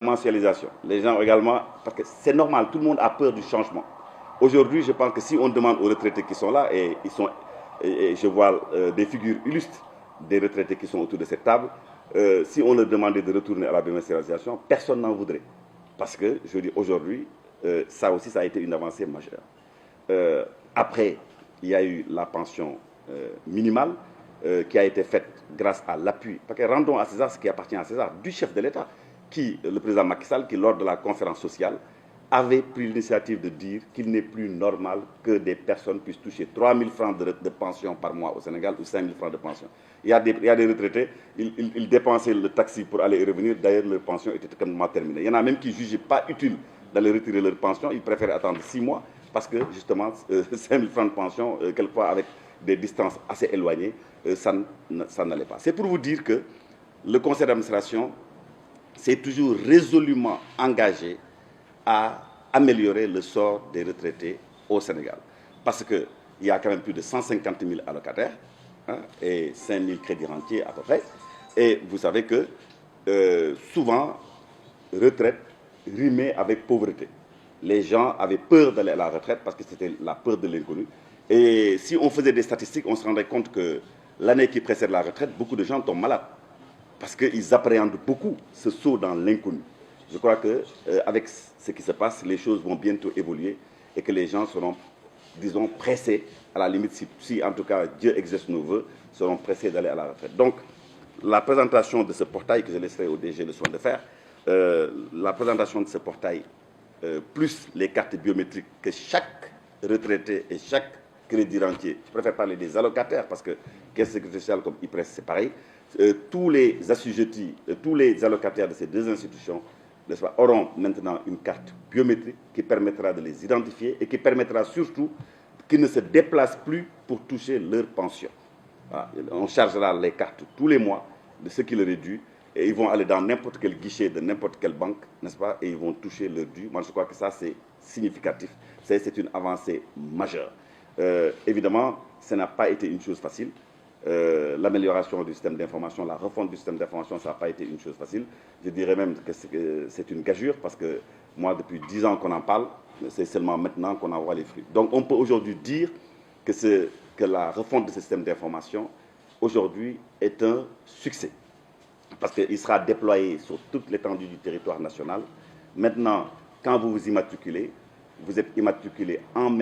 mensualisation. Les gens également, parce que c'est normal, tout le monde a peur du changement. Aujourd'hui, je pense que si on demande aux retraités qui sont là, et je vois des figures illustres des retraités qui sont autour de cette table, si on leur demandait de retourner à la bénéficiarisation, personne n'en voudrait. Parce que, je dis aujourd'hui, ça aussi, ça a été une avancée majeure. Après, il y a eu la pension minimale qui a été faite grâce à l'appui. Parce que rendons à César ce qui appartient à César, du chef de l'État, le président Macky Sall, qui lors de la conférence sociale, avait pris l'initiative de dire qu'il n'est plus normal que des personnes puissent toucher 3 000 francs de pension par mois au Sénégal ou 5 000 francs de pension. Il y a des retraités, ils dépensaient le taxi pour aller et revenir, d'ailleurs leur pension était complètement terminée. Il y en a même qui ne jugeaient pas utile d'aller retirer leur pension, ils préféraient attendre 6 mois parce que justement 5 000 francs de pension, quelquefois avec des distances assez éloignées, ça n'allait pas. C'est pour vous dire que le conseil d'administration s'est toujours résolument engagé à améliorer le sort des retraités au Sénégal. Parce qu'il y a quand même plus de 150 000 allocataires et 5 000 crédits rentiers à peu près. Et vous savez que souvent, retraite rimait avec pauvreté. Les gens avaient peur d'aller à la retraite parce que c'était la peur de l'inconnu. Et si on faisait des statistiques, on se rendrait compte que l'année qui précède la retraite, beaucoup de gens tombent malades. Parce qu'ils appréhendent beaucoup ce saut dans l'inconnu. Je crois qu'avec ce qui se passe, les choses vont bientôt évoluer et que les gens seront, disons, pressés, à la limite, si en tout cas Dieu exerce nos voeux, seront pressés d'aller à la retraite. Donc, la présentation de ce portail, que je laisserai au DG le soin de faire, la présentation de ce portail, plus les cartes biométriques que chaque retraité et chaque crédit rentier, je préfère parler des allocataires parce que Caisse Sécurité Sociale comme IPRES, c'est pareil, tous les assujettis, tous les allocataires de ces deux institutions auront maintenant une carte biométrique qui permettra de les identifier et qui permettra surtout qu'ils ne se déplacent plus pour toucher leur pension. Voilà. On chargera les cartes tous les mois de ce qui leur est dû et ils vont aller dans n'importe quel guichet de n'importe quelle banque, n'est-ce pas, et ils vont toucher leur dû. Moi, je crois que ça, c'est significatif. C'est une avancée majeure. Évidemment, ça n'a pas été une chose facile. L'amélioration du système d'information, la refonte du système d'information, ça n'a pas été une chose facile. Je dirais même que c'est une gageure parce que moi, depuis 10 ans qu'on en parle, c'est seulement maintenant qu'on en voit les fruits. Donc, on peut aujourd'hui dire que la refonte du système d'information, aujourd'hui, est un succès. Parce qu'il sera déployé sur toute l'étendue du territoire national. Maintenant, quand vous vous immatriculez, vous êtes immatriculé en même